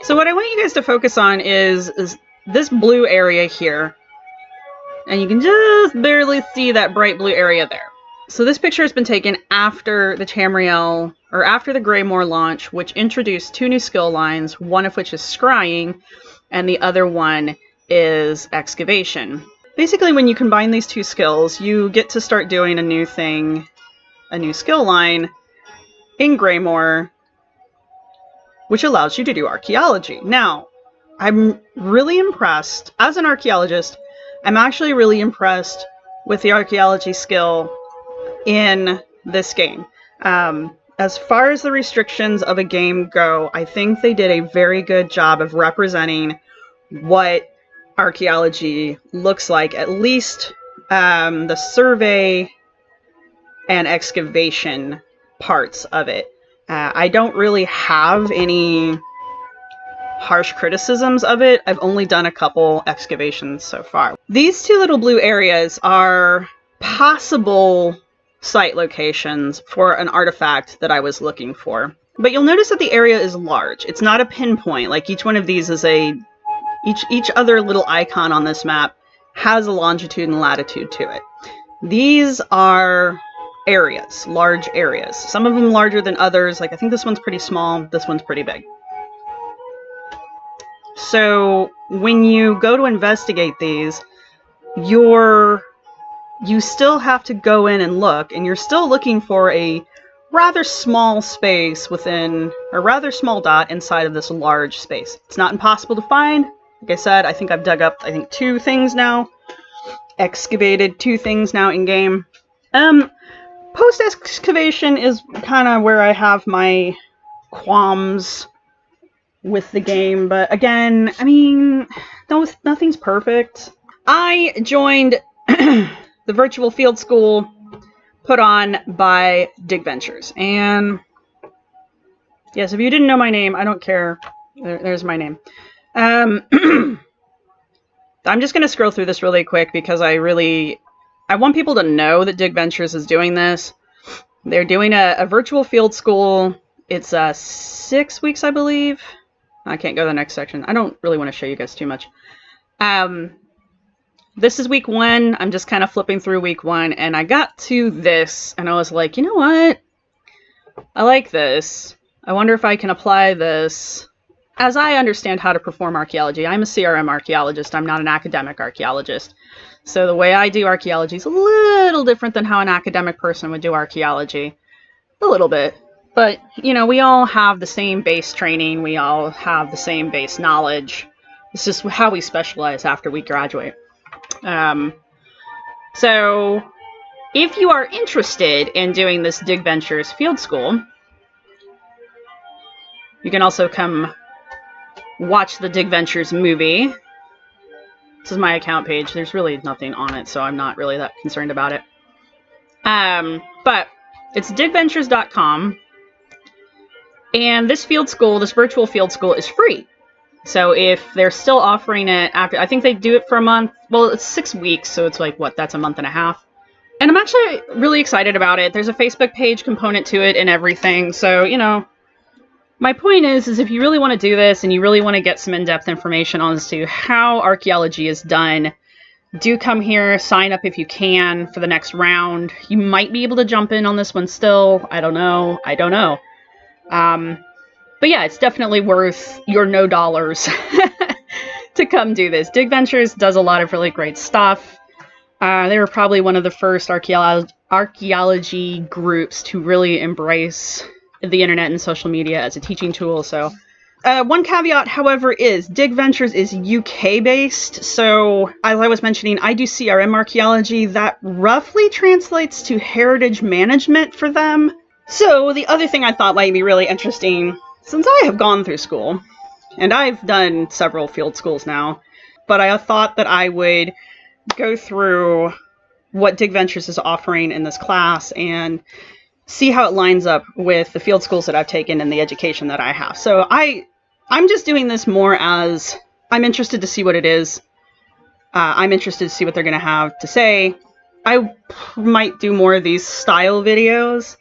So what I want you guys to focus on is this blue area here. And you can just barely see that bright blue area there. So this picture has been taken after the Tamriel, or after the Greymoor launch, which introduced 2 new skill lines, one of which is scrying, and the other one is excavation. Basically, when you combine these 2 skills, you get to start doing a new thing, a new skill line in Greymoor, which allows you to do archaeology. Now, I'm really impressed, as an archaeologist, I'm actually really impressed with the archaeology skill in this game. As far as the restrictions of a game go, I think they did a very good job of representing what archaeology looks like, at least the survey and excavation parts of it. I don't really have any harsh criticisms of it. I've only done a couple excavations so far. These 2 little blue areas are possible site locations for an artifact that I was looking for. But you'll notice that the area is large. It's not a pinpoint. Like each one of these is each other little icon on this map has a longitude and latitude to it. These are areas, large areas. Some of them larger than others. Like I think this one's pretty small, this one's pretty big. So when you go to investigate these, you still have to go in and look, and you're still looking for a rather small space within, a rather small dot inside of this large space. It's not impossible to find. Like I said, I think I've dug up, 2 things now. Excavated 2 things now in game. Post-excavation is kind of where I have my qualms with the game, but again, I mean, nothing's perfect. I joined the virtual field school put on by DigVentures, and yes, if you didn't know my name, I don't care. There's my name. I'm just going to scroll through this really quick because I want people to know that DigVentures is doing this. They're doing a virtual field school. It's 6 weeks, I believe. I can't go to the next section. I don't really want to show you guys too much. This is week 1. I'm just kind of flipping through week 1, and I got to this, and I was like, you know what? I like this. I wonder if I can apply this. As I understand how to perform archaeology, I'm a CRM archaeologist. I'm not an academic archaeologist. So the way I do archaeology is a little different than how an academic person would do archaeology. A little bit. But, you know, we all have the same base training. We all have the same base knowledge. It's just how we specialize after we graduate. So, if you are interested in doing this DigVentures field school, you can also come watch the DigVentures movie. This is my account page. There's really nothing on it, so I'm not really that concerned about it. But it's digventures.com. And this field school, this virtual field school, is free. So if they're still offering it after, I think they do it for a month. Well, it's 6 weeks, so it's like, what, that's a month and a half. And I'm actually really excited about it. There's a Facebook page component to it and everything. So, you know, my point is if you really want to do this and you really want to get some in-depth information as to how archaeology is done, do come here, sign up if you can for the next round. You might be able to jump in on this one still. I don't know. But yeah, it's definitely worth your no dollars to come do this. DigVentures does a lot of really great stuff. They were probably one of the first archaeology groups to really embrace the internet and social media as a teaching tool. So one caveat, however, is DigVentures is UK based. So as I was mentioning, I do CRM archaeology. That roughly translates to heritage management for them. So the other thing I thought might be really interesting, since I have gone through school, and I've done several field schools now, but I thought that I would go through what DigVentures is offering in this class and see how it lines up with the field schools that I've taken and the education that I have. So I'm just doing this more as I'm interested to see what it is. I'm interested to see what they're going to have to say. I might do more of these style videos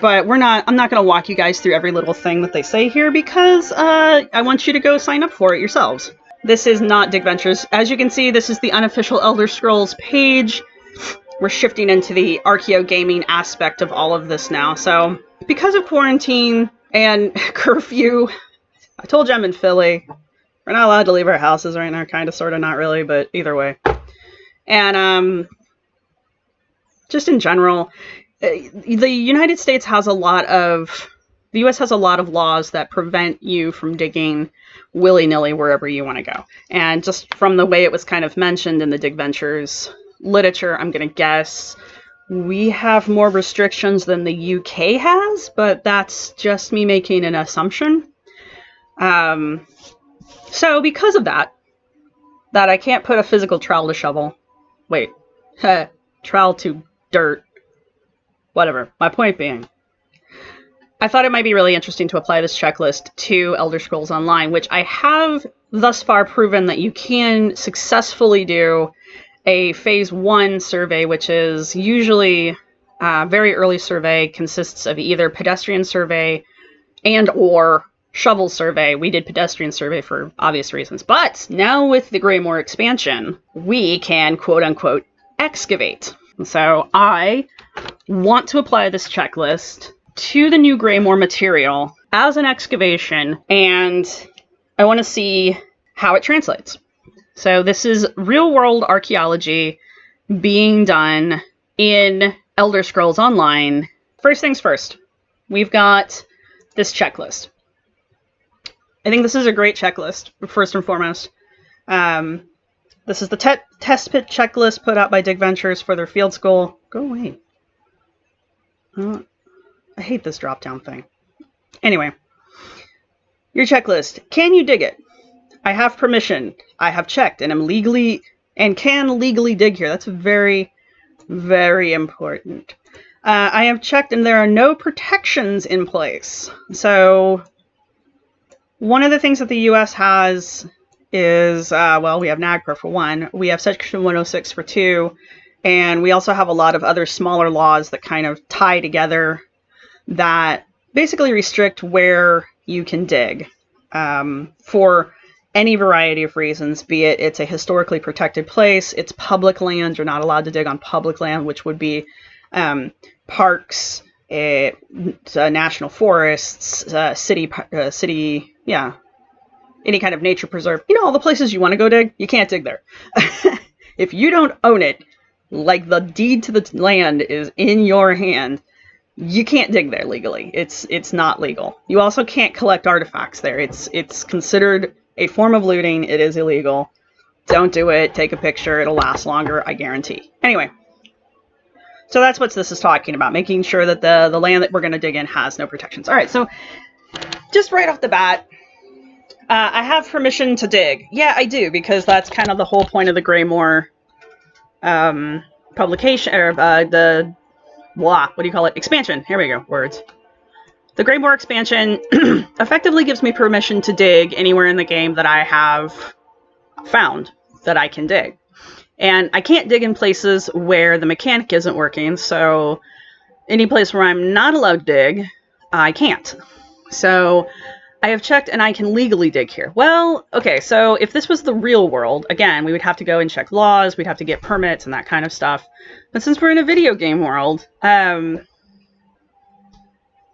But I'm not going to walk you guys through every little thing that they say here because I want you to go sign up for it yourselves. This is not DigVentures. As you can see, this is the unofficial Elder Scrolls page. We're shifting into the Archeo gaming aspect of all of this now. So because of quarantine and curfew, I told you I'm in Philly. We're not allowed to leave our houses right now. Kind of, sort of, not really, but either way. And just in general, the United States has the U.S. has a lot of laws that prevent you from digging willy-nilly wherever you want to go. And just from the way it was kind of mentioned in the DigVentures literature, I'm going to guess we have more restrictions than the UK has, but that's just me making an assumption. So because of that I can't put a physical trowel to shovel. Wait, trowel to dirt. Whatever. My point being, I thought it might be really interesting to apply this checklist to Elder Scrolls Online, which I have thus far proven that you can successfully do a phase 1 survey, which is usually a very early survey, consists of either pedestrian survey and or shovel survey. We did pedestrian survey for obvious reasons, but now with the Greymoor expansion, we can quote unquote excavate. So I want to apply this checklist to the new Greymoor material as an excavation, and I want to see how it translates. So this is real world archaeology being done in Elder Scrolls Online. First things first, we've got this checklist. I think this is a great checklist, first and foremost. This is the test pit checklist put out by DigVentures for their field school. Go away. I hate this drop-down thing. Anyway, your checklist. Can you dig it? I have permission. I have checked and can legally dig here. That's very, very important. I have checked and there are no protections in place. So one of the things that the U.S. has is, well, we have NAGPRA for one. We have Section 106 for two. And we also have a lot of other smaller laws that kind of tie together that basically restrict where you can dig for any variety of reasons, be it it's a historically protected place, it's public land, you're not allowed to dig on public land, which would be parks, national forests, city, yeah, any kind of nature preserve. You know, all the places you want to go dig, you can't dig there. If you don't own it, like the deed to the land is in your hand, you can't dig there legally. It's not legal. You also can't collect artifacts there. It's considered a form of looting. It is illegal. Don't do it. Take a picture. It'll last longer, I guarantee. Anyway, so that's what this is talking about, making sure that the land that we're going to dig in has no protections. All right, so just right off the bat, I have permission to dig. Yeah, I do, because that's kind of the whole point of the Greymoor publication, or the what do you call it? Expansion. Here we go. Words. The Greymoor expansion effectively gives me permission to dig anywhere in the game that I have found that I can dig. And I can't dig in places where the mechanic isn't working, so any place where I'm not allowed to dig, I can't. So I have checked and I can legally dig here. Well, okay, so if this was the real world, again, we would have to go and check laws, we'd have to get permits and that kind of stuff. But since we're in a video game world,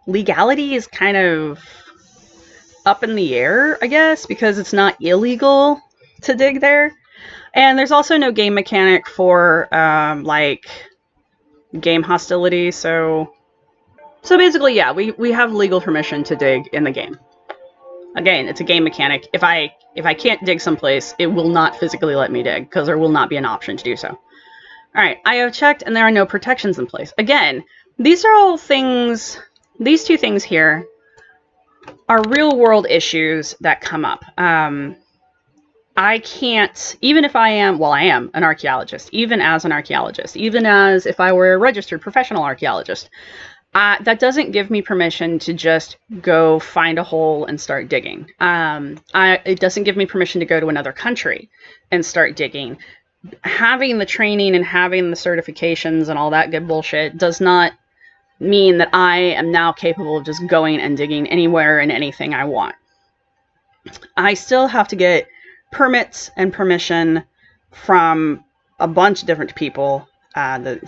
legality is kind of up in the air, I guess, because it's not illegal to dig there. And there's also no game mechanic for, like, game hostility, so basically, yeah, we have legal permission to dig in the game. Again, it's a game mechanic. If I can't dig someplace, it will not physically let me dig, because there will not be an option to do so. Alright, I have checked, and there are no protections in place. Again, these are all things, these two things here are real-world issues that come up. I can't, even if I am, well, I am an archaeologist, even as an archaeologist, even as if I were a registered professional archaeologist, that doesn't give me permission to just go find a hole and start digging. It doesn't give me permission to go to another country and start digging. Having the training and having the certifications and all that good bullshit does not mean that I am now capable of just going and digging anywhere and anything I want. I still have to get permits and permission from a bunch of different people.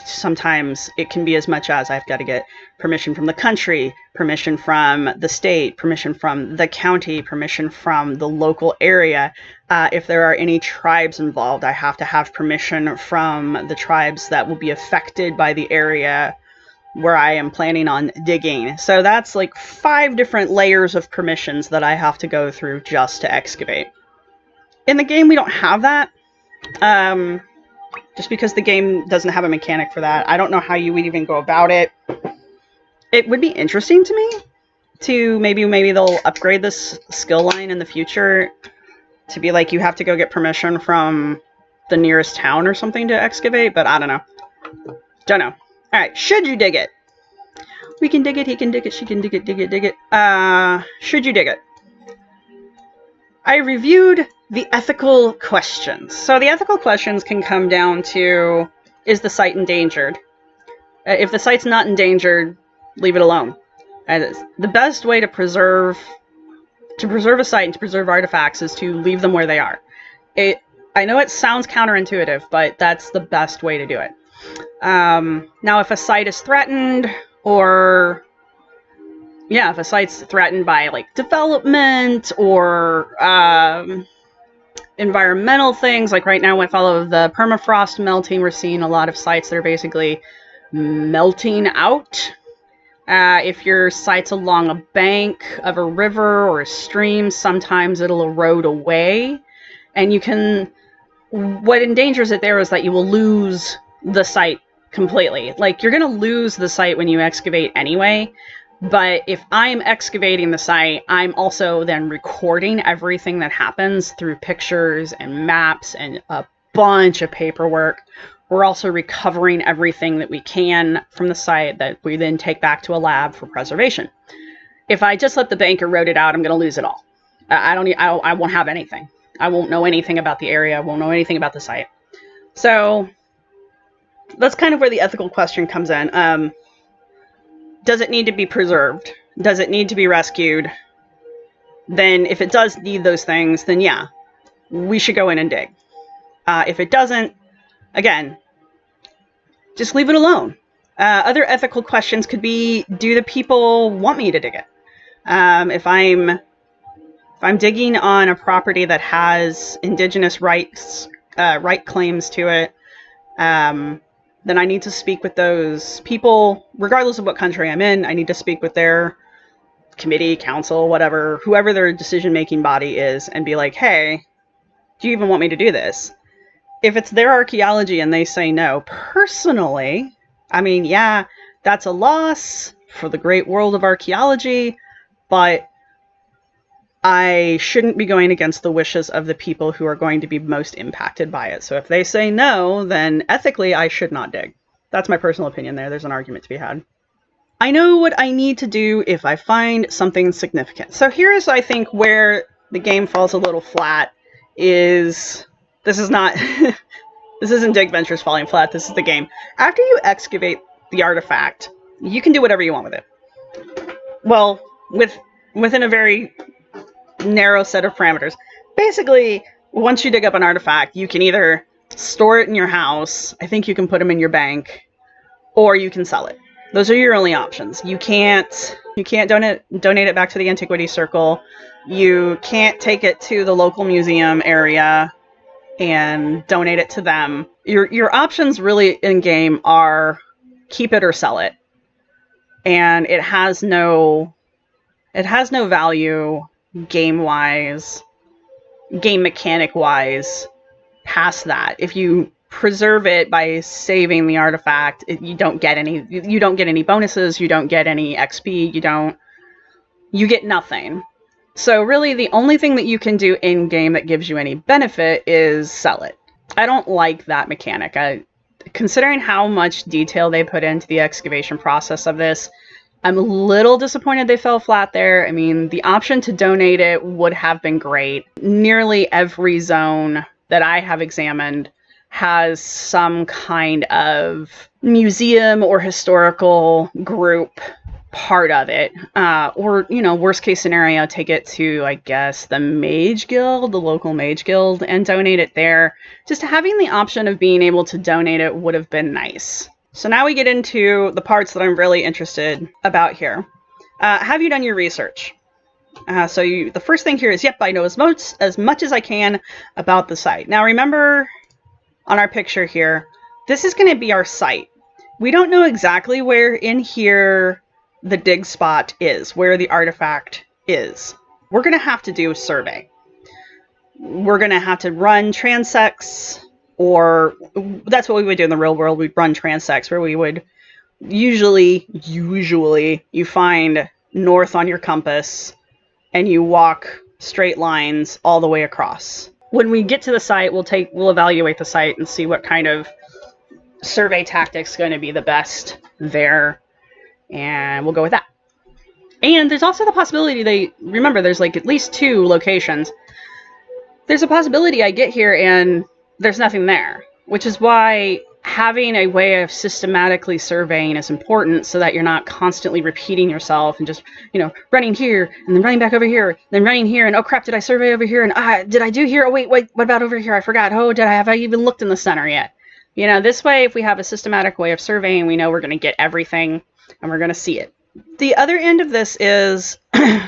Sometimes it can be as much as I've got to get permission from the country, permission from the state, permission from the county, permission from the local area. If there are any tribes involved, I have to have permission from the tribes that will be affected by the area where I am planning on digging. So that's like 5 different layers of permissions that I have to go through just to excavate. In the game, we don't have that. Just because the game doesn't have a mechanic for that. I don't know how you would even go about it. It would be interesting to me to maybe they'll upgrade this skill line in the future to be like you have to go get permission from the nearest town or something to excavate, but I don't know. Don't know. All right, should you dig it? We can dig it, he can dig it, she can dig it, dig it, dig it. Should you dig it? I reviewed the ethical questions. So the ethical questions can come down to, is the site endangered? If the site's not endangered, leave it alone. The best way to preserve a site and to preserve artifacts is to leave them where they are. I know it sounds counterintuitive, but that's the best way to do it. Now, if a site is threatened, or yeah, if a site's threatened by like development or environmental things, like right now with all of the permafrost melting, we're seeing a lot of sites that are basically melting out. If your site's along a bank of a river or a stream, sometimes it'll erode away, and what endangers it there is that you will lose the site completely. Like, you're going to lose the site when you excavate anyway, but if I'm excavating the site, I'm also then recording everything that happens through pictures and maps and a bunch of paperwork. We're also recovering everything that we can from the site that we then take back to a lab for preservation. If I just let the bank erode it out, I'm going to lose it all. I won't have anything. I won't know anything about the area. I won't know anything about the site. So that's kind of where the ethical question comes in. Does it need to be preserved? Does it need to be rescued? Then if it does need those things, then yeah, we should go in and dig. If it doesn't, again, just leave it alone. Other ethical questions could be, do the people want me to dig it? If I'm digging on a property that has indigenous right claims to it, then I need to speak with those people, regardless of what country I'm in. I need to speak with their committee, council, whatever, whoever their decision-making body is, and be like, hey, do you even want me to do this? If it's their archaeology and they say no, personally, I mean, yeah, that's a loss for the great world of archaeology, but I shouldn't be going against the wishes of the people who are going to be most impacted by it. So if they say no, then ethically I should not dig. That's my personal opinion there. There's an argument to be had. I know what I need to do if I find something significant. So here's, I think, where the game falls a little flat is, this isn't DigVentures falling flat, this is the game. After you excavate the artifact, you can do whatever you want with it. Well, within a very narrow set of parameters. Basically, once you dig up an artifact, you can either store it in your house, I think you can put them in your bank, or you can sell it. Those are your only options. You can't donate it back to the Antiquity Circle. You can't take it to the local museum area and donate it to them. Your options really in game are keep it or sell it. And it has no value game-wise, game mechanic-wise, past that. If you preserve it by saving the artifact, you don't get any bonuses, you don't get any XP, you get nothing. So really the only thing that you can do in-game that gives you any benefit is sell it. I don't like that mechanic. Considering how much detail they put into the excavation process of this, I'm a little disappointed they fell flat there. I mean, the option to donate it would have been great. Nearly every zone that I have examined has some kind of museum or historical group part of it. Or, you know, worst case scenario, take it to, I guess, the Mage Guild, the local Mage Guild, and donate it there. Just having the option of being able to donate it would have been nice. So now we get into the parts that I'm really interested about here. Have you done your research? The first thing here is, yep, I know as much as I can about the site. Now remember, on our picture here, this is going to be our site. We don't know exactly where in here the dig spot is, where the artifact is. We're going to have to do a survey. We're going to have to run transects, or that's what we would do in the real world. We'd run transects where we would usually you find north on your compass and you walk straight lines all the way across. When we get to the site, we'll evaluate the site and see what kind of survey tactics going to be the best there, and we'll go with that. And there's also the possibility remember there's like at least 2 locations. There's a possibility I get here and there's nothing there, which is why having a way of systematically surveying is important, so that you're not constantly repeating yourself and just, you know, running here and then running back over here, then running here, and oh crap, did I survey over here? And did I do here? Oh wait, what about over here? I forgot. Oh, have I even looked in the center yet? You know, this way, if we have a systematic way of surveying, we know we're going to get everything and we're going to see it. The other end of this is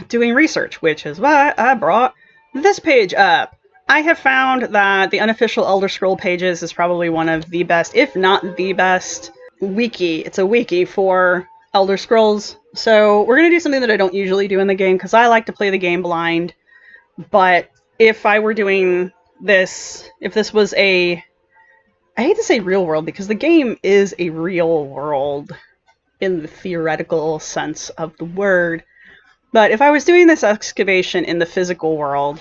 doing research, which is why I brought this page up. I have found that the unofficial Elder Scroll pages is probably one of the best, if not the best, wiki. It's a wiki for Elder Scrolls. So we're going to do something that I don't usually do in the game, because I like to play the game blind. But if I were doing this, if this was I hate to say real world, because the game is a real world in the theoretical sense of the word. But if I was doing this excavation in the physical world,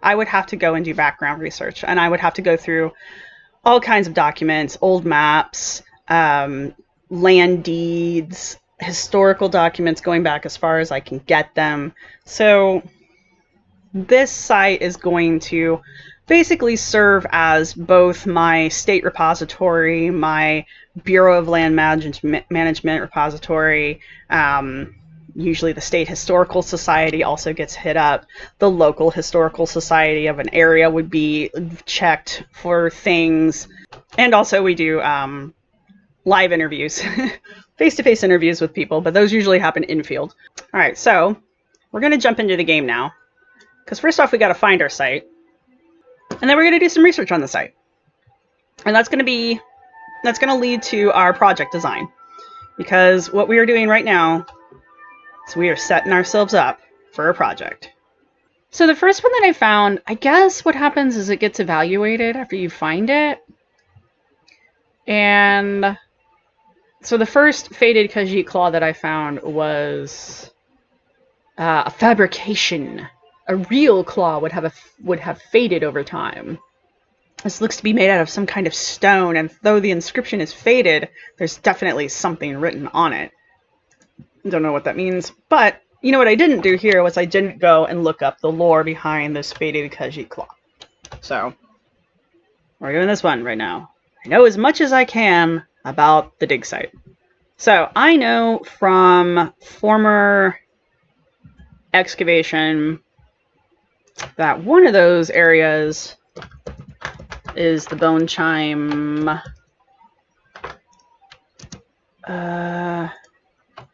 I would have to go and do background research, and I would have to go through all kinds of documents, old maps, land deeds, historical documents going back as far as I can get them. So this site is going to basically serve as both my state repository, my Bureau of Land Management repository. Usually the State Historical Society also gets hit up. The local historical society of an area would be checked for things. And also we do live interviews, face-to-face interviews with people, but those usually happen in-field. All right, so we're going to jump into the game now, because first off, we got to find our site. And then we're going to do some research on the site. And that's going to lead to our project design. Because what we are doing right now is we are setting ourselves up for a project. So the first one that I found, I guess what happens is it gets evaluated after you find it. And so the first faded Khajiit claw that I found was a fabrication. A real claw would have faded over time. This looks to be made out of some kind of stone, and though the inscription is faded, there's definitely something written on it. Don't know what that means, but you know what I didn't do here was I didn't go and look up the lore behind this faded Khajiit claw. So we're doing this one right now. I know as much as I can about the dig site. So I know from former excavation that one of those areas is the Bone Chime. I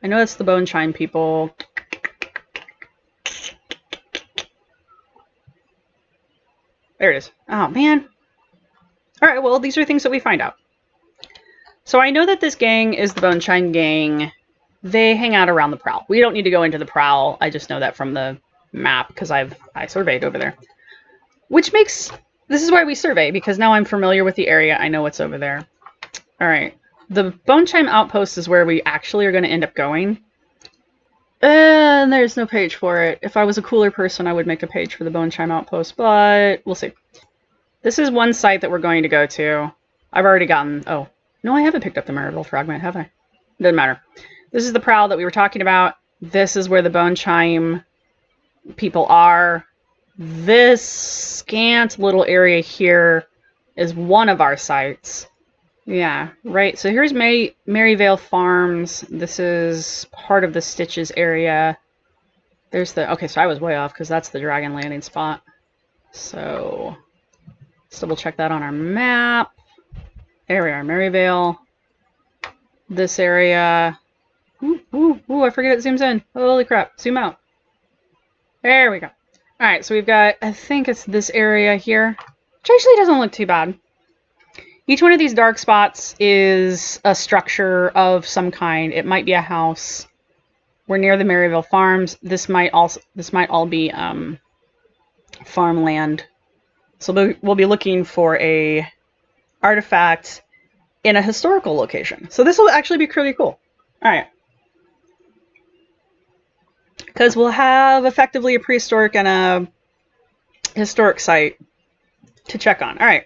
know it's the Bone Chime people. There it is. Oh, man. Alright, well, these are things that we find out. So I know that this gang is the Bone Chime gang. They hang out around the Prowl. We don't need to go into the Prowl. I just know that from the map because I surveyed over there. Which makes... This is why we survey, because now I'm familiar with the area. I know what's over there. Alright. The Bone Chime Outpost is where we actually are going to end up going. And there's no page for it. If I was a cooler person, I would make a page for the Bone Chime Outpost, but we'll see. This is one site that we're going to go to. I've already gotten... Oh. No, I haven't picked up the Maryville fragment, have I? Doesn't matter. This is the Prowl that we were talking about. This is where the Bone Chime people are. This scant little area here is one of our sites. Yeah, right. So here's Maryvale Farms. This is part of the Stitches area. There's the... Okay, so I was way off because that's the Dragon Landing spot. So let's double check that on our map. There we are, Maryvale. This area. Ooh, ooh, ooh, I forget it zooms in. Holy crap. Zoom out. There we go. Alright, so we've got, I think it's this area here, which actually doesn't look too bad. Each one of these dark spots is a structure of some kind. It might be a house. We're near the Maryvale Farms. This might all be farmland. So we'll be looking for a artifact in a historical location. So this will actually be pretty cool. Alright. Because we'll have effectively a prehistoric and a historic site to check on. Alright.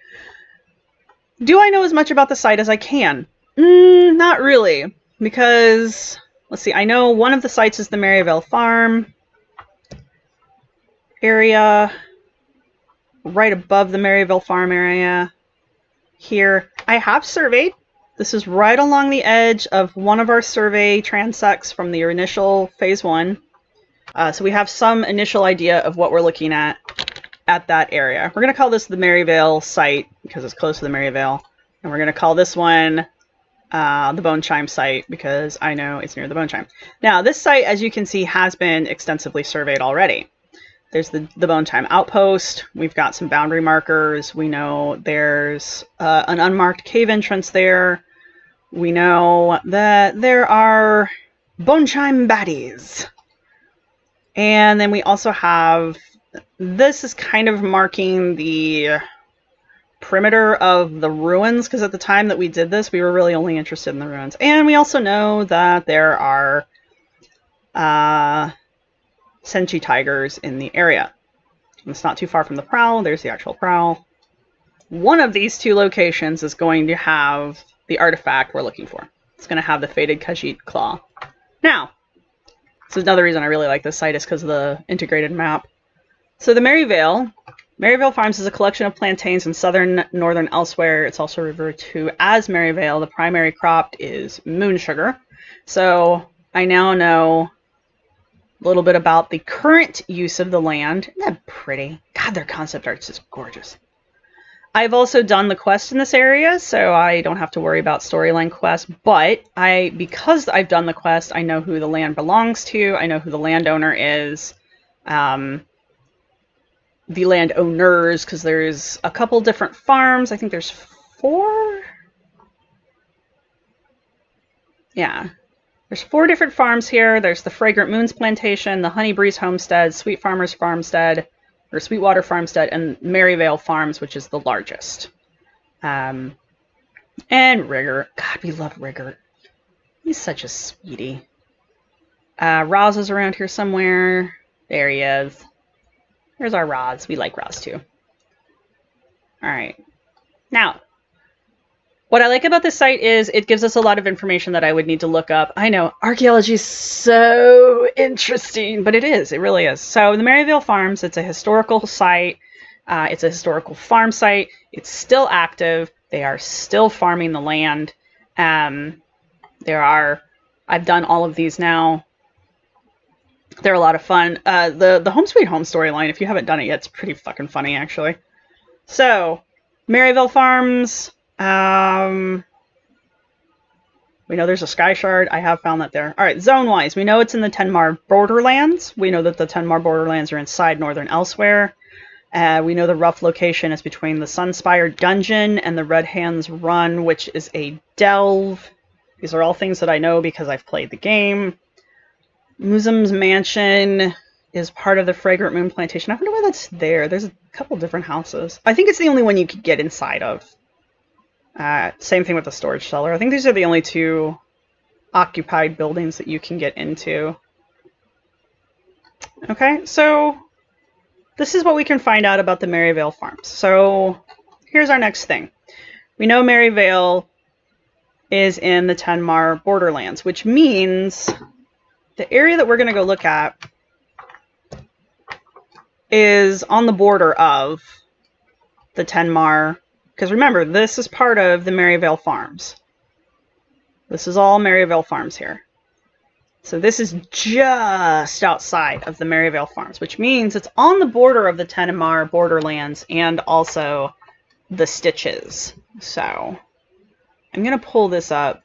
Do I know as much about the site as I can? Not really. Because, let's see, I know one of the sites is the Maryvale Farm area. Right above the Maryvale Farm area. Here. I have surveyed. This is right along the edge of one of our survey transects from the initial phase 1. So we have some initial idea of what we're looking at that area. We're going to call this the Maryvale site because it's close to the Maryvale. And we're going to call this one the Bone Chime site because I know it's near the Bone Chime. Now, this site, as you can see, has been extensively surveyed already. There's the Bone Chime Outpost. We've got some boundary markers. We know there's an unmarked cave entrance there. We know that there are Bone Chime baddies. And then we also have, this is kind of marking the perimeter of the ruins, because at the time that we did this, we were really only interested in the ruins. And we also know that there are Senchi tigers in the area. It's not too far from the prowl. There's the actual prowl. One of these two locations is going to have the artifact we're looking for. It's going to have the faded Khajiit claw. Now, this is another reason I really like this site is because of the integrated map. So the Maryvale Farms is a collection of plantains in southern, northern, elsewhere. It's also referred to as Maryvale. The primary crop is moon sugar. So I now know a little bit about the current use of the land. Isn't that pretty? God, their concept art's just gorgeous. I've also done the quest in this area, so I don't have to worry about storyline quests, but because I've done the quest, I know who the land belongs to, I know who the landowner is, the landowners, because there's a couple different farms. I think there's 4? Yeah. There's 4 different farms here. There's the Fragrant Moons Plantation, the Honey Breeze Homestead, Sweet Farmers Farmstead, or Sweetwater Farmstead, and Maryvale Farms, which is the largest. And Rigger. God, we love Rigger. He's such a sweetie. Roz is around here somewhere. There he is. There's our Roz. We like Roz too. Alright. Now, what I like about this site is it gives us a lot of information that I would need to look up. I know, archaeology is so interesting, but it is. It really is. So the Maryvale Farms, it's a historical site. It's a historical farm site. It's still active. They are still farming the land. I've done all of these now. They're a lot of fun. The Home Sweet Home storyline, if you haven't done it yet, it's pretty fucking funny, actually. So, Maryvale Farms... we know there's a sky shard. I have found that there. Alright, zone-wise, we know it's in the Tenmar borderlands. We know that the Tenmar borderlands are inside northern elsewhere. We know the rough location is between the Sunspire Dungeon and the Red Hands Run, which is a delve. These are all things that I know because I've played the game. Musum's Mansion is part of the Fragrant Moon Plantation. I wonder why that's there. There's a couple different houses. I think it's the only one you could get inside of. Same thing with the storage cellar. I think these are the only 2 occupied buildings that you can get into. Okay, so this is what we can find out about the Maryvale Farms. So here's our next thing. We know Maryvale is in the Tenmar borderlands, which means the area that we're going to go look at is on the border of the Tenmar Because remember, this is part of the Maryvale Farms. This is all Maryvale Farms here. So this is just outside of the Maryvale Farms, which means it's on the border of the Tenmar borderlands and also the Stitches. So I'm going to pull this up.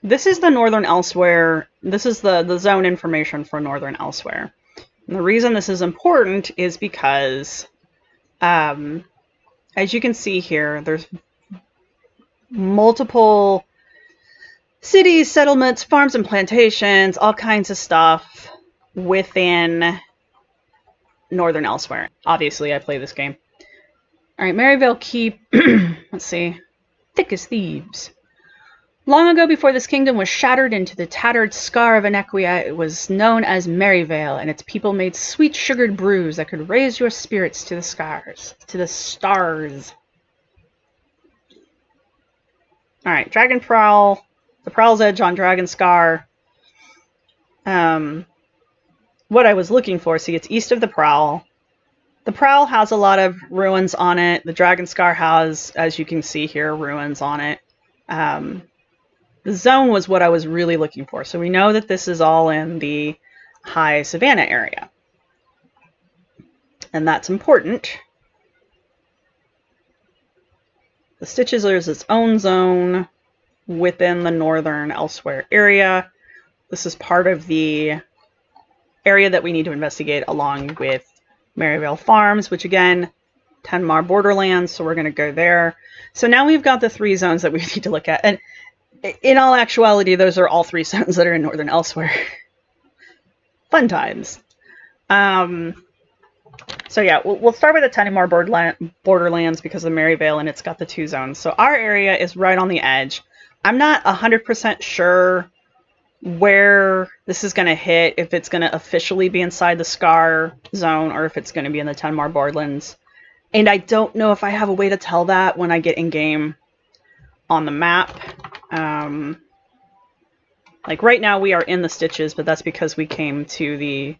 This is the Northern Elsewhere. This is the zone information for Northern Elsewhere. And the reason this is important is because, as you can see here, there's multiple cities, settlements, farms and plantations, all kinds of stuff within Northern Elsewhere. Obviously, I play this game. All right, Maryvale Keep. Let's see. Thick as thieves. Long ago, before this kingdom was shattered into the tattered scar of Inequia, it was known as Maryvale, and its people made sweet sugared brews that could raise your spirits to the stars. All right, Dragon Prowl. The Prowl's Edge on Dragon Scar. What I was looking for, see, it's east of the Prowl. The Prowl has a lot of ruins on it. The Dragon Scar has, as you can see here, ruins on it. The zone was what I was really looking for. So we know that this is all in the high savanna area. And that's important. The Stitches is its own zone within the Northern Elsewhere area. This is part of the area that we need to investigate along with Maryvale Farms, which again, Tenmar borderlands, so we're going to go there. So now we've got the 3 zones that we need to look at. And in all actuality, those are all 3 zones that are in Northern Elsewhere. Fun times. So yeah, we'll start with the Tenmar borderlands because of Maryvale, and it's got the 2 zones. So our area is right on the edge. I'm not 100% sure where this is going to hit, if it's going to officially be inside the Scar zone or if it's going to be in the Tenmar borderlands. And I don't know if I have a way to tell that when I get in-game on the map. Like right now we are in the Stitches, but that's because we came to the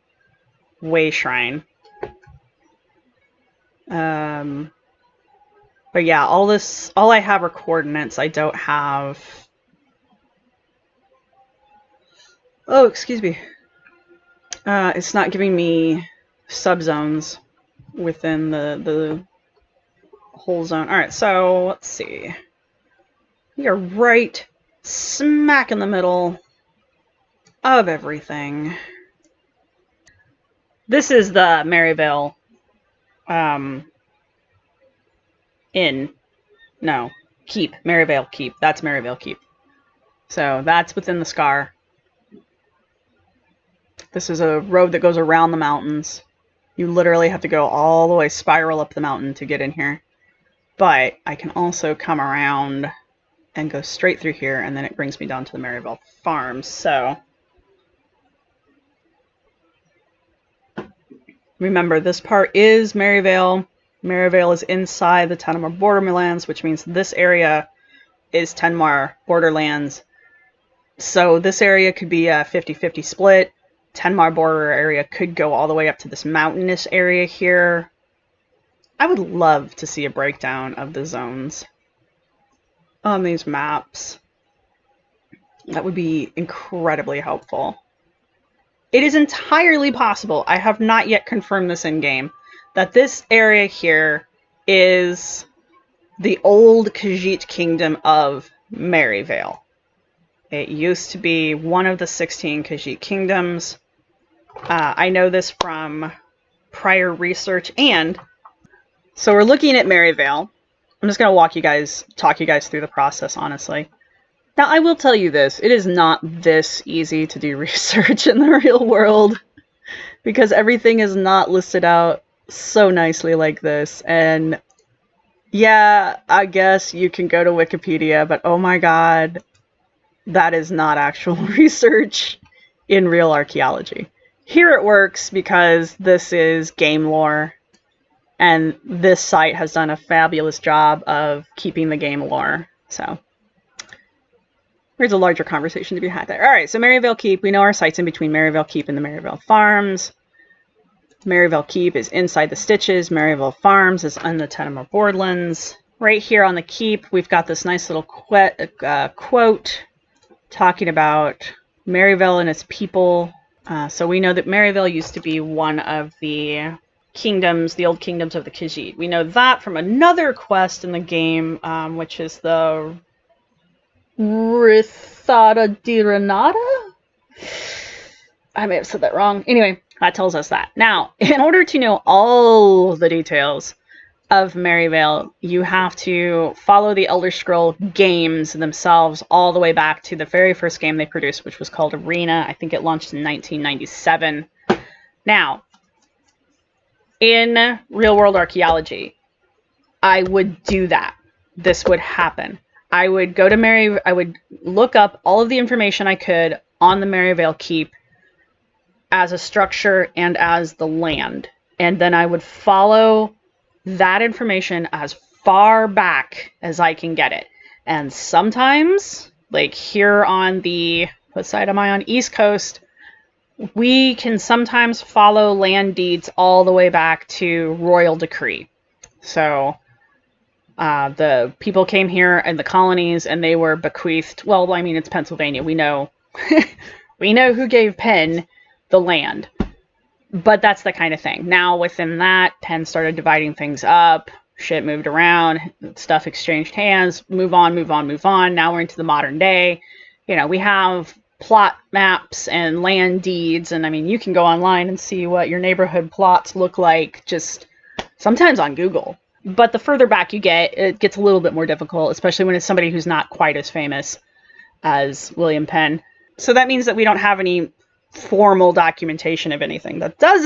Way Shrine. But yeah, all I have are coordinates. I don't have... Oh, excuse me. It's not giving me subzones within the whole zone. Alright, so let's see. We are right smack in the middle of everything. This is the Maryvale Keep. Maryvale Keep. That's Maryvale Keep. So that's within the Scar. This is a road that goes around the mountains. You literally have to go all the way, spiral up the mountain to get in here. But I can also come around and go straight through here, and then it brings me down to the Maryvale Farms. So remember, this part is Maryvale. Maryvale is inside the Tenmar borderlands, which means this area is Tenmar borderlands. So this area could be a 50-50 split. Tenmar border area could go all the way up to this mountainous area here. I would love to see a breakdown of the zones on these maps. That would be incredibly helpful. It is entirely possible, I have not yet confirmed this in-game, that this area here is the old Khajiit kingdom of Maryvale. It used to be one of the 16 Khajiit kingdoms. I know this from prior research, and so we're looking at Maryvale. I'm just going to talk you guys through the process, honestly. Now, I will tell you this. It is not this easy to do research in the real world, because everything is not listed out so nicely like this. And yeah, I guess you can go to Wikipedia, but oh my god, that is not actual research in real archaeology. Here it works because this is game lore, and this site has done a fabulous job of keeping the game lore. So there's a larger conversation to be had there. Alright, so Maryvale Keep. We know our site's in between Maryvale Keep and the Maryvale Farms. Maryvale Keep is inside the stitches. Maryvale Farms is on the Tenemar Borderlands. Right here on the keep, we've got this nice little quote talking about Maryvale and its people. So we know that Maryvale used to be one of the kingdoms, the old kingdoms of the Khajiit. We know that from another quest in the game, which is the Rithada di Renata? I may have said that wrong. Anyway, that tells us that. Now, in order to know all the details of Maryvale, you have to follow the Elder Scroll games themselves all the way back to the very first game they produced, which was called Arena. I think it launched in 1997. Now, in real-world archaeology, I would do that. This would happen. I would go to I would look up all of the information I could on the Maryvale Keep as a structure and as the land. And then I would follow that information as far back as I can get it. And sometimes, like here on the, what side am I on? East Coast, we can sometimes follow land deeds all the way back to royal decree. So the people came here in the colonies and they were bequeathed. Well, I mean, it's Pennsylvania. We know, we know who gave Penn the land. But that's the kind of thing. Now, within that, Penn started dividing things up. Shit moved around. Stuff exchanged hands. Move on, move on, move on. Now we're into the modern day. You know, we have plot maps and land deeds. And, I mean, you can go online and see what your neighborhood plots look like just sometimes on Google. But the further back you get, it gets a little bit more difficult, especially when it's somebody who's not quite as famous as William Penn. So that means that we don't have any formal documentation of anything. That does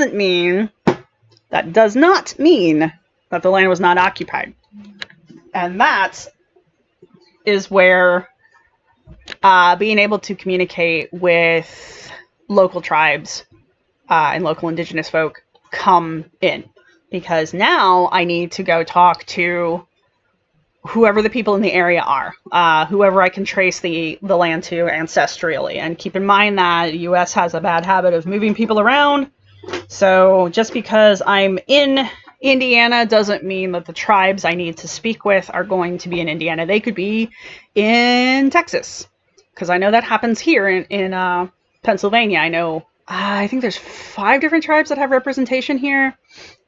not mean that the land was not occupied. And that is where being able to communicate with local tribes and local indigenous folk come in. Because now I need to go talk to whoever the people in the area are, whoever I can trace the land to ancestrally. And keep in mind that the U.S. has a bad habit of moving people around. So just because I'm in Indiana doesn't mean that the tribes I need to speak with are going to be in Indiana. They could be in Texas, because I know that happens here in Pennsylvania. I know, I think there's 5 different tribes that have representation here,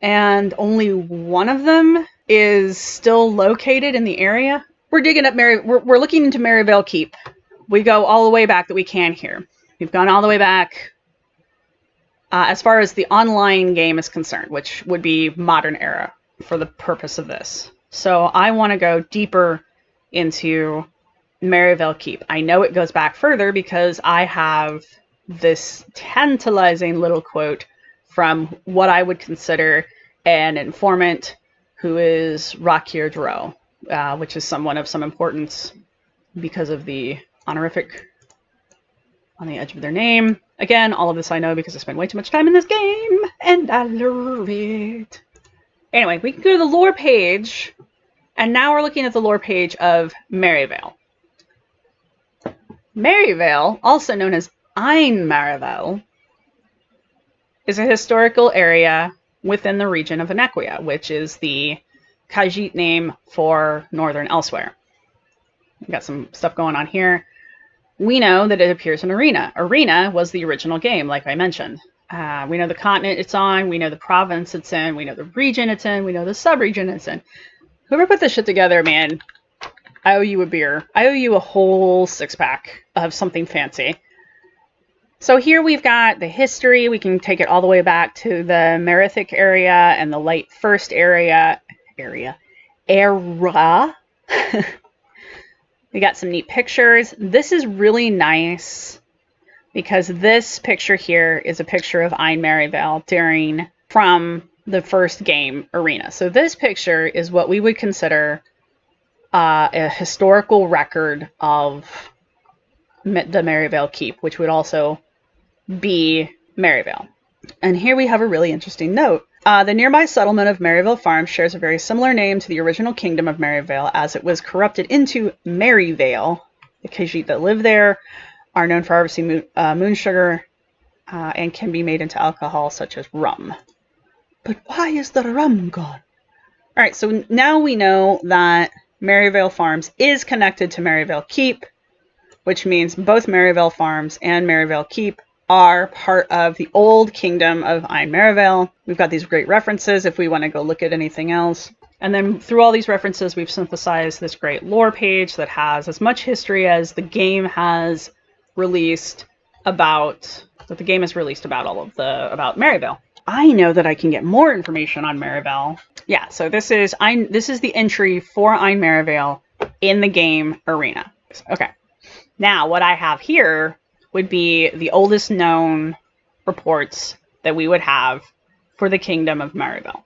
and only one of them is still located in the area. We're digging up we're looking into Maryvale Keep. We go all the way back that we can here. We've gone all the way back as far as the online game is concerned, which would be modern era for the purpose of this. So I want to go deeper into Maryvale Keep. I know it goes back further because I have this tantalizing little quote from what I would consider an informant who is Rakir Dro, which is someone of some importance because of the honorific on the edge of their name. Again, all of this I know because I spend way too much time in this game, and I love it. Anyway, we can go to the lore page, and now we're looking at the lore page of Maryvale. Maryvale, also known as Ein Maryvale, is a historical area within the region of Anequia, which is the Khajiit name for Northern Elsewhere. We've got some stuff going on here. We know that it appears in Arena. Arena was the original game, like I mentioned. We know the continent it's on, we know the province it's in, we know the region it's in, we know the sub-region it's in. Whoever put this shit together, man, I owe you a beer. I owe you a whole 6-pack of something fancy. So here we've got the history. We can take it all the way back to the Merithic area and the Light First era. We got some neat pictures. This is really nice because this picture here is a picture of Ein Maryvale from the first game, Arena. So this picture is what we would consider a historical record of the Maryvale Keep, which would also be Maryvale. And here we have a really interesting note. The nearby settlement of Maryvale Farms shares a very similar name to the original kingdom of Maryvale, as it was corrupted into Maryvale. The Khajiit that live there are known for harvesting moon sugar and can be made into alcohol such as rum. But why is the rum gone? All right, so now we know that Maryvale Farms is connected to Maryvale Keep, which means both Maryvale Farms and Maryvale Keep are part of the old kingdom of Maryvale. We've got these great references if we want to go look at anything else. And then through all these references, we've synthesized this great lore page that has as much history as the game has released about about Maryvale. I know that I can get more information on Maryvale. Yeah, so this is the entry for Maryvale in the game arena. Okay. Now, what I have here would be the oldest known reports that we would have for the Kingdom of Maryville.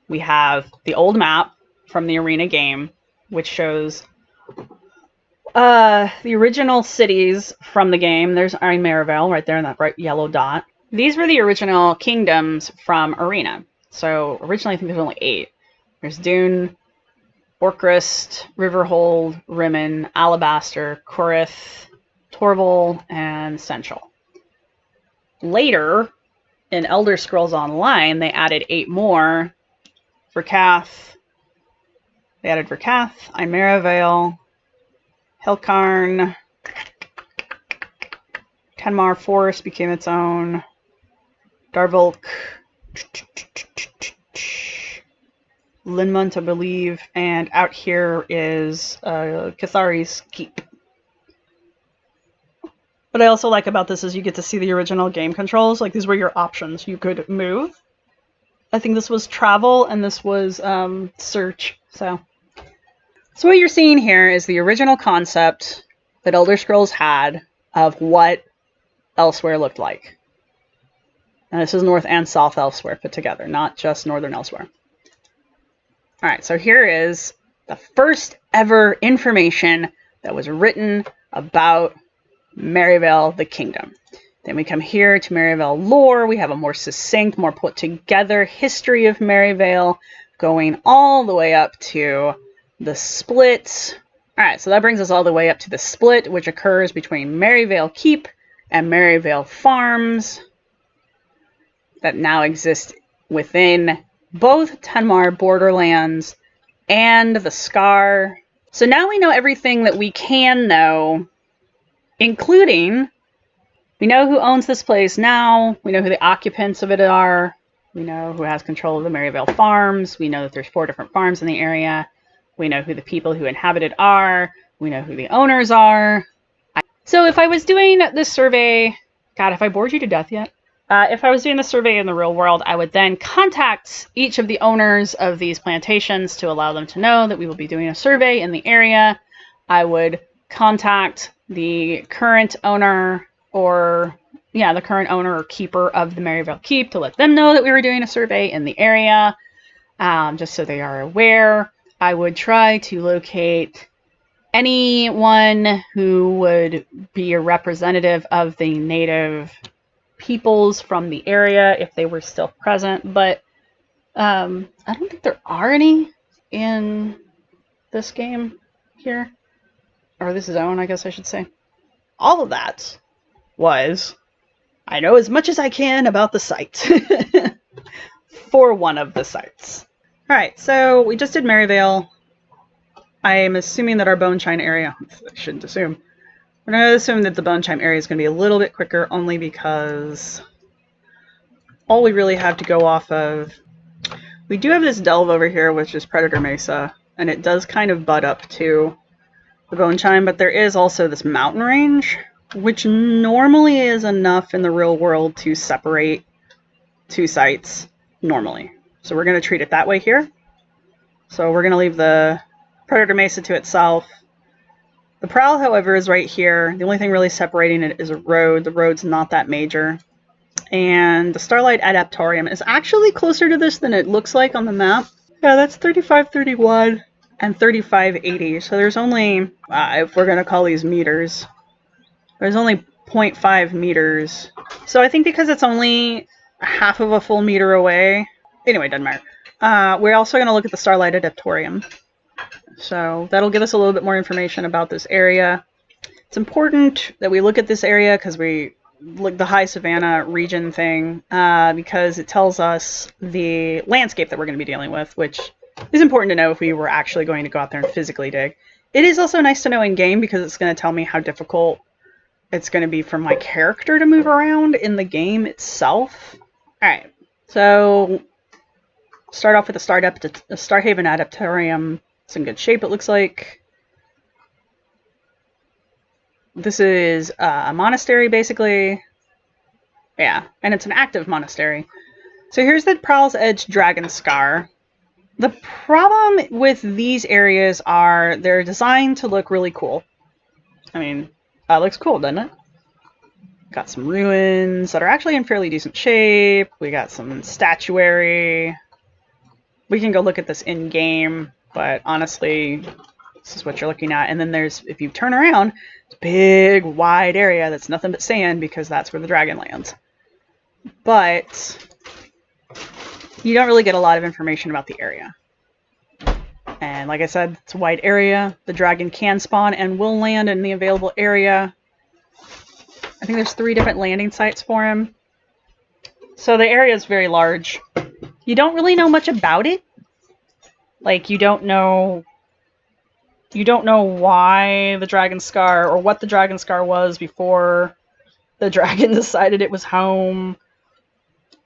We have the old map from the arena game, which shows the original cities from the game. There's Maryville right there in that bright yellow dot. These were the original kingdoms from arena. So originally I think there's only 8. There's Dune, Orcrist, Riverhold, Rimmon, Alabaster, Corith, Torval, and Central. Later, in Elder Scrolls Online, they added 8 more. Verkath. They added Verkath, Maryvale, Helkarn. Kenmar Forest became its own. Darvolk. Linmont, I believe. And out here is Cathari's Keep. What I also like about this is you get to see the original game controls. Like, these were your options. You could move. I think this was travel, and this was search. So what you're seeing here is the original concept that Elder Scrolls had of what Elsewhere looked like. And this is North and South Elsewhere put together, not just Northern Elsewhere. All right, so here is the first ever information that was written about Maryvale, the kingdom. Then we come here to Maryvale lore. We have a more succinct, more put together history of Maryvale, going all the way up to the split. All right, so that brings us all the way up to the split, which occurs between Maryvale Keep and Maryvale Farms that now exist within both Tenmar borderlands and the Scar. So now we know everything that we can know, including we know who owns this place now, we know who the occupants of it are, we know who has control of the Maryvale Farms, we know that there's 4 different farms in the area, we know who the people who inhabit it are, we know who the owners are. So if I was doing this survey, God, have I bored you to death yet? If I was doing the survey in the real world, I would then contact each of the owners of these plantations to allow them to know that we will be doing a survey in the area. I would contact the current owner or keeper of the Maryvale Keep to let them know that we were doing a survey in the area, just so they are aware. I would try to locate anyone who would be a representative of the native peoples from the area if they were still present, but I don't think there are any in this game here, or this zone, I guess I should say. All of that was, I know as much as I can about the site for one of the sites. All right, so we just did Maryvale. I am assuming that our Bone Chime area, I shouldn't assume, we're going to assume that the Bone Chime area is going to be a little bit quicker, only because all we really have to go off of, we do have this delve over here, which is Predator Mesa, and it does kind of butt up to the Bone Chime, but there is also this mountain range, which normally is enough in the real world to separate 2 sites normally. So we're going to treat it that way here. So we're going to leave the Predator Mesa to itself. The Prowl, however, is right here. The only thing really separating it is a road. The road's not that major. And the Starlight Auditorium is actually closer to this than it looks like on the map. Yeah, that's 3531 and 3580. So there's only, if we're going to call these meters, there's only 0.5 meters. So I think because it's only half of a full meter away. Anyway, doesn't matter. We're also going to look at the Starlight Auditorium. So that'll give us a little bit more information about this area. It's important that we look at this area because we like the high savanna region thing, because it tells us the landscape that we're going to be dealing with, which is important to know if we were actually going to go out there and physically dig. It is also nice to know in game because it's going to tell me how difficult it's going to be for my character to move around in the game itself. Alright, so start off with the Starhaven Auditorium. It's in good shape, it looks like. This is a monastery, basically. Yeah, and it's an active monastery. So here's the Prowl's Edge Dragon Scar. The problem with these areas are they're designed to look really cool. I mean, that looks cool, doesn't it? Got some ruins that are actually in fairly decent shape. We got some statuary. We can go look at this in-game, but honestly, this is what you're looking at. And then there's, if you turn around, it's a big, wide area that's nothing but sand because that's where the dragon lands. But you don't really get a lot of information about the area. And like I said, it's a wide area. The dragon can spawn and will land in the available area. I think there's 3 different landing sites for him. So the area is very large. You don't really know much about it. Like, you don't know why the Dragon Scar or what the Dragon Scar was before the dragon decided it was home.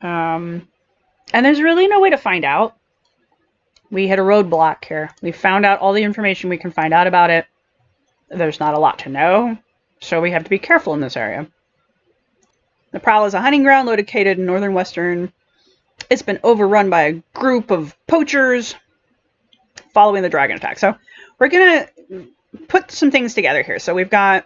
And there's really no way to find out. We hit a roadblock here. We found out all the information we can find out about it. There's not a lot to know, so we have to be careful in this area. The Prowl is a hunting ground located in northern western. It's been overrun by a group of poachers following the dragon attack. So we're going to put some things together here. So we've got,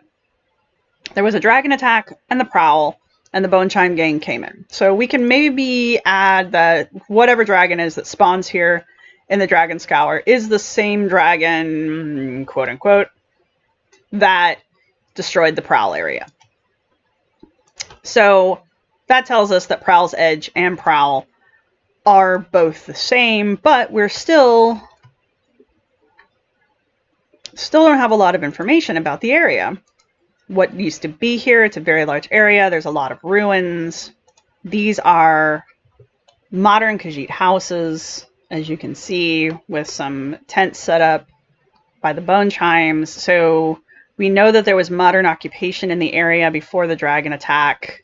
there was a dragon attack and the Prowl, and the Bone Chime gang came in. So we can maybe add that whatever dragon is that spawns here in the Dragon Scour is the same dragon, quote unquote, that destroyed the Prowl area. So that tells us that Prowl's Edge and Prowl are both the same, but we're still don't have a lot of information about the area. What used to be here, it's a very large area. There's a lot of ruins. These are modern Khajiit houses, as you can see, with some tents set up by the Bone Chimes. So we know that there was modern occupation in the area before the dragon attack.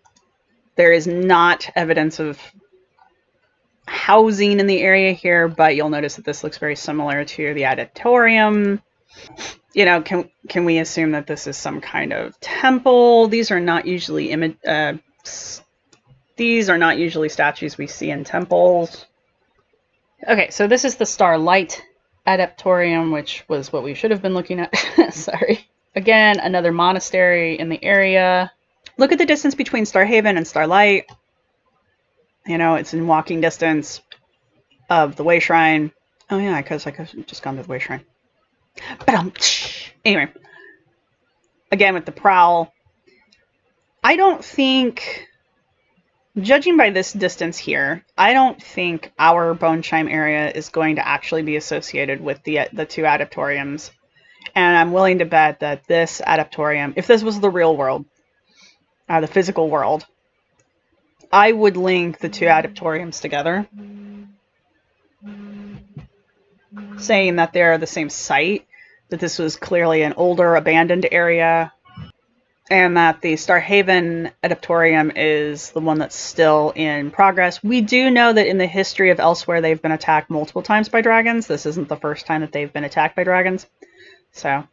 There is not evidence of housing in the area here, but you'll notice that this looks very similar to the auditorium. You know, can we assume that this is some kind of temple? These are not usually statues we see in temples. Okay, so this is the Starlight Auditorium, which was what we should have been looking at. Sorry. Again, another monastery in the area. Look at the distance between Starhaven and Starlight. You know, it's in walking distance of the Way Shrine. Oh yeah, because I could have just gone to the Way Shrine. Anyway, again with the Prowl, I don't think, judging by this distance here, I don't think our Bone Chime area is going to actually be associated with the 2 auditoriums. And I'm willing to bet that this auditorium, if this was the real world, the physical world, I would link the 2 auditoriums together, saying that they're the same site, that this was clearly an older abandoned area, and that the Starhaven Auditorium is the one that's still in progress. We do know that in the history of Elsewhere, they've been attacked multiple times by dragons. This isn't the first time that they've been attacked by dragons. So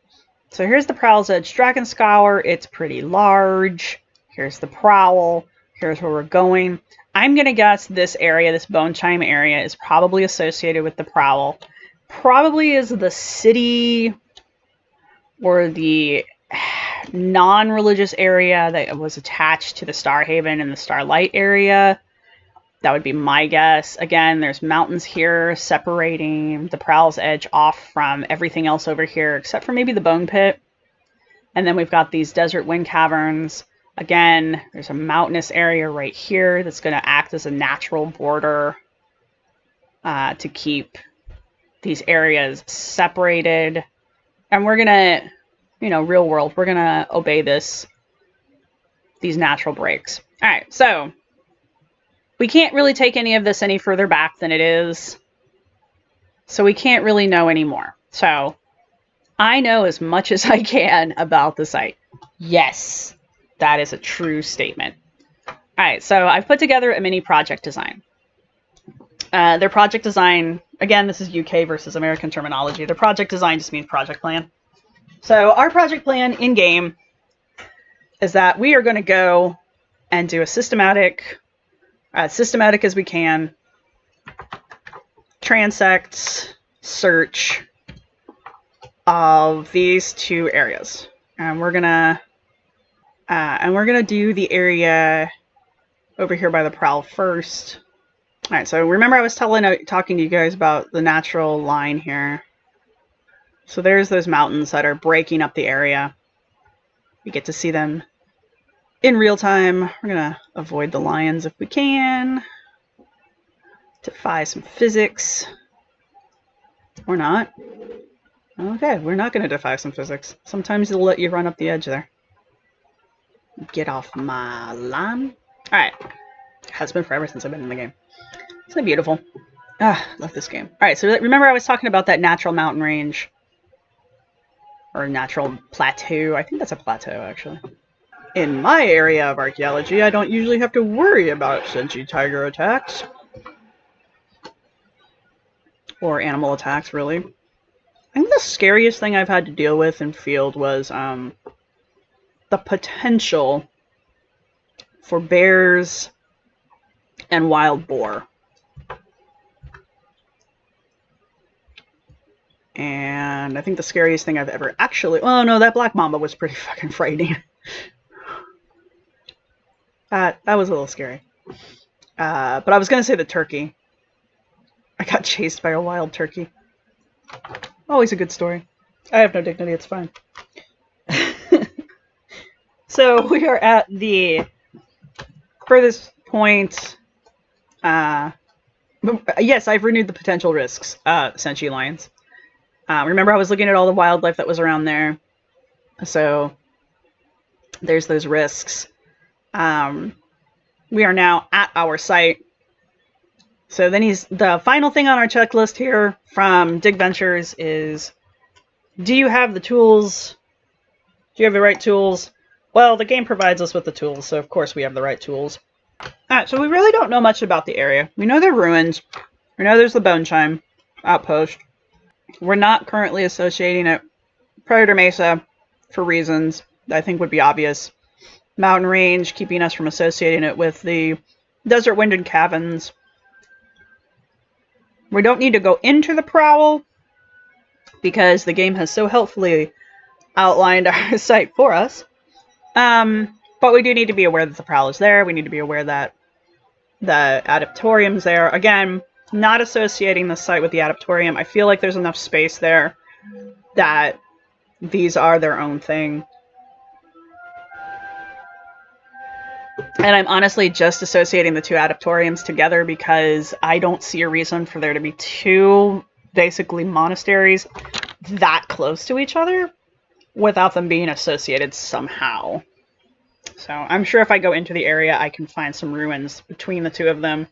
here's the Prowl's Edge Dragon Scour. It's pretty large. Here's the Prowl. Here's where we're going. I'm going to guess this area, this Bone Chime area, is probably associated with the Prowl. Probably is the city or the non-religious area that was attached to the Starhaven and the Starlight area. That would be my guess. Again, there's mountains here separating the Prowl's Edge off from everything else over here, except for maybe the Bone Pit. And then we've got these desert wind caverns. Again, there's a mountainous area right here that's going to act as a natural border to keep these areas separated. And we're going to, you know, real world, we're going to obey this these natural breaks. All right, so we can't really take any of this any further back than it is. So we can't really know anymore. So I know as much as I can about the site. Yes, that is a true statement. All right, so I've put together a mini project design. Their project design, again, this is UK versus American terminology. Their project design just means project plan. So our project plan in-game is that we are going to go and do a systematic as we can, transect search of these two areas. And we're gonna do the area over here by the prowl first. All right, so remember I was talking to you guys about the natural line here. So there's those mountains that are breaking up the area. You get to see them in real time. We're gonna avoid the lions if we can. Defy some physics. Or not. Okay, we're not gonna defy some physics. Sometimes it'll let you run up the edge there. Get off my lawn. Alright. Has been forever since I've been in the game. Isn't it beautiful? Ah, love this game. Alright, so remember I was talking about that natural mountain range. Or natural plateau. I think that's a plateau, actually. In my area of archaeology, I don't usually have to worry about sentient tiger attacks. Or animal attacks, really. I think the scariest thing I've had to deal with in field was the potential for bears and wild boar. And I think the scariest thing I've ever actually... Oh no, that black mamba was pretty fucking frightening. That was a little scary. But I was going to say the turkey. I got chased by a wild turkey. Always a good story. I have no dignity, it's fine. So we are at the furthest point. Yes, I've renewed the potential risks, sentient lions. Remember I was looking at all the wildlife that was around there. So there's those risks. We are now at our site. So then the final thing on our checklist here from DigVentures is, do you have the tools? Do you have the right tools? Well, the game provides us with the tools, so of course we have the right tools. Alright, so we really don't know much about the area. We know they're ruins. We know there's the Bone Chime Outpost. We're not currently associating it with Predator Mesa for reasons that I think would be obvious. Mountain range, keeping us from associating it with the Desert Winded Caverns. We don't need to go into the Prowl because the game has so helpfully outlined our site for us. But we do need to be aware that the Prowl is there. We need to be aware that the Auditorium's there. Again, not associating the site with the Auditorium. I feel like there's enough space there that these are their own thing. And I'm honestly just associating the two Auditoriums together because I don't see a reason for there to be two, basically, monasteries that close to each other without them being associated somehow. So I'm sure if I go into the area, I can find some ruins between the two of them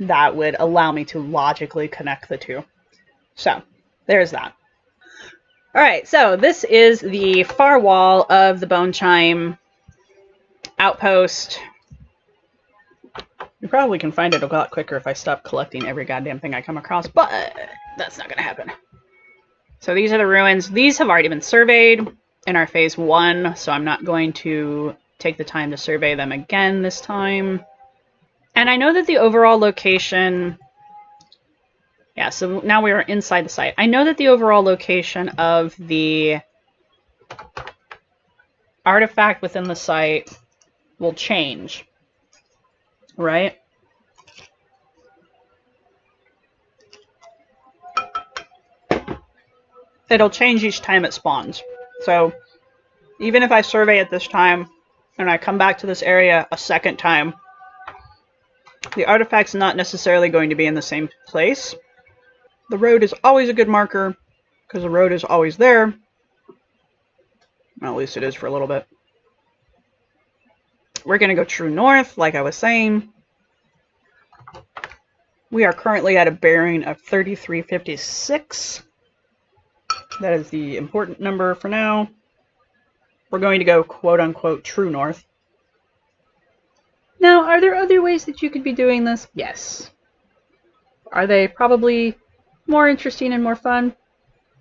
that would allow me to logically connect the two. So there's that. Alright, so this is the far wall of the Bone Chime Outpost. You probably can find it a lot quicker if I stop collecting every goddamn thing I come across, but that's not going to happen. So these are the ruins. These have already been surveyed in our phase 1, so I'm not going to take the time to survey them again this time. And I know that the overall location... Yeah, so now we are inside the site. I know that the overall location of the artifact within the site will change, right? It'll change each time it spawns. So even if I survey it this time and I come back to this area a second time, the artifact's not necessarily going to be in the same place. The road is always a good marker because the road is always there. Well, at least it is for a little bit. We're going to go true north, like I was saying. We are currently at a bearing of 3356. That is the important number for now. We're going to go quote-unquote true north. Now, are there other ways that you could be doing this? Yes. Are they probably more interesting and more fun?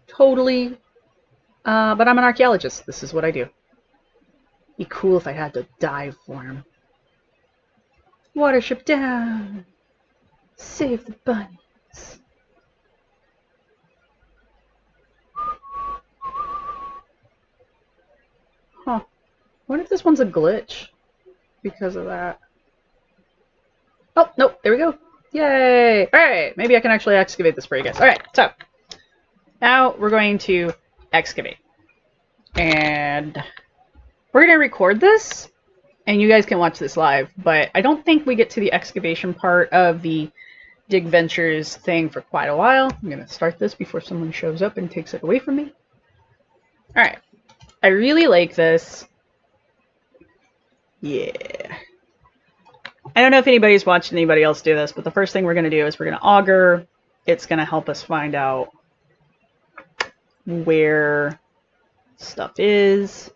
Totally. But I'm an archaeologist. This is what I do. Be cool if I had to dive for him. Watership down. Save the bunnies. Huh. What if this one's a glitch because of that? Oh, nope. There we go. Yay. Alright. Maybe I can actually excavate this for you guys. Alright. So, now we're going to excavate. And we're going to record this. And you guys can watch this live. But I don't think we get to the excavation part of the DigVentures thing for quite a while. I'm going to start this before someone shows up and takes it away from me. Alright. I really like this. Yeah. I don't know if anybody's watched anybody else do this, but the first thing we're going to do is we're going to auger. It's going to help us find out where stuff is.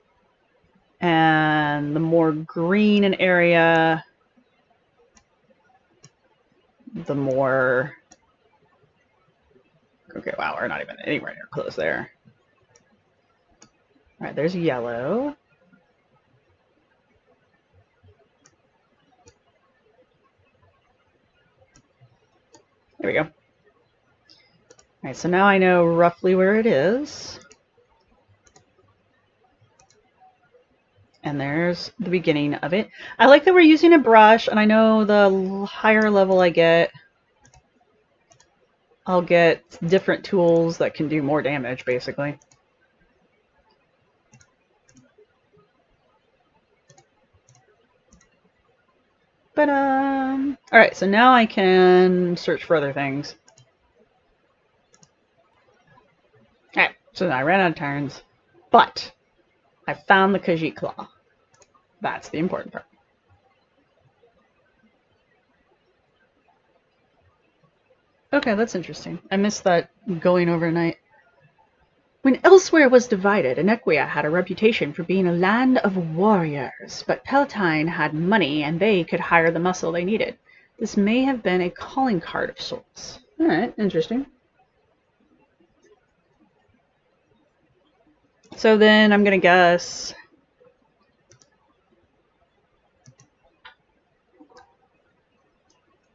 And the more green an area, the more... Okay, wow, we're not even anywhere near close there. Alright, there's yellow. There we go. Alright, so now I know roughly where it is. And there's the beginning of it. I like that we're using a brush, and I know the higher level I get, I'll get different tools that can do more damage, basically. But, alright, so now I can search for other things. Alright, so I ran out of turns, but I found the Khajiit Claw. That's the important part. Okay, that's interesting. I missed that going overnight. When elsewhere was divided, Inequia had a reputation for being a land of warriors, but Palatine had money and they could hire the muscle they needed. This may have been a calling card of sorts. Alright, interesting. So then I'm gonna guess...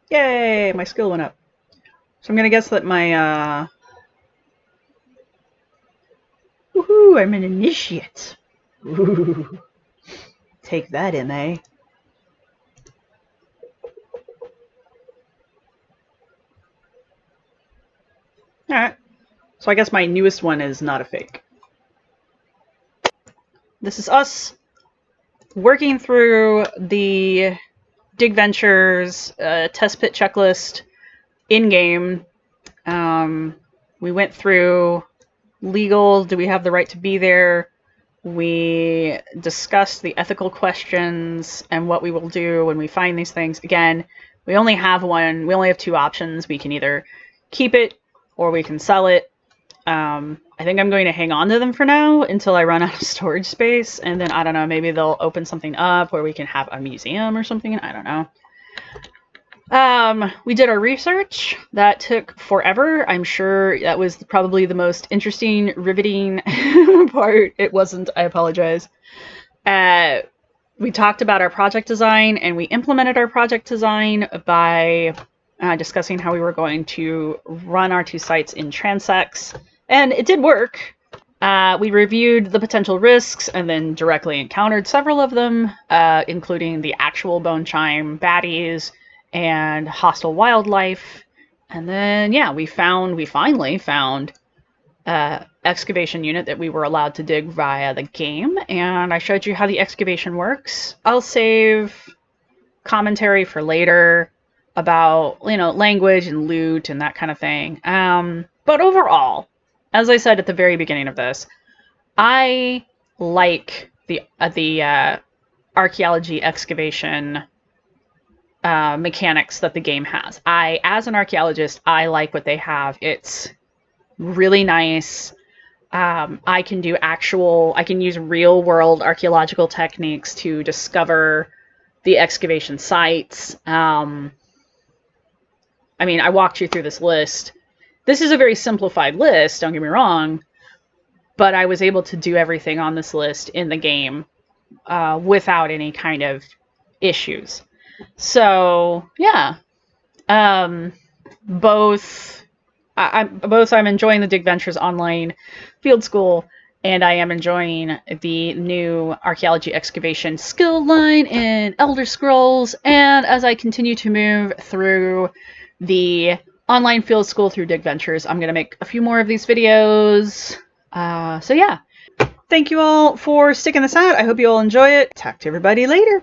Yay! My skill went up. So I'm gonna guess that my, Woohoo! I'm an initiate! Ooh. Take that, MA. Alright. So I guess my newest one is not a fake. This is us working through the DigVentures test pit checklist in-game. We went through legal, do we have the right to be there? We discussed the ethical questions and what we will do when we find these things. Again, we only have one, we only have two options. We can either keep it or we can sell it. I think I'm going to hang on to them for now until I run out of storage space, and then, I don't know, maybe they'll open something up where we can have a museum or something. I don't know. We did our research. That took forever. I'm sure that was probably the most interesting, riveting part. It wasn't. I apologize. We talked about our project design, and we implemented our project design by discussing how we were going to run our two sites in transects. And it did work. We reviewed the potential risks and then directly encountered several of them, including the actual bone chime baddies and hostile wildlife. And then, yeah, we finally found excavation unit that we were allowed to dig via the game. And I showed you how the excavation works. I'll save commentary for later about, you know, language and loot and that kind of thing. But overall, as I said at the very beginning of this, I like the archaeology excavation mechanics that the game has. As an archaeologist, I like what they have. It's really nice. I can use real world archaeological techniques to discover the excavation sites. I mean, I walked you through this list. This is a very simplified list, don't get me wrong, but I was able to do everything on this list in the game without any kind of issues. So yeah, I'm enjoying the DigVentures online field school, and I am enjoying the new archaeology excavation skill line in Elder Scrolls. And as I continue to move through the online field school through DigVentures, I'm going to make a few more of these videos. So yeah, thank you all for sticking this out. I hope you all enjoy it. Talk to everybody later.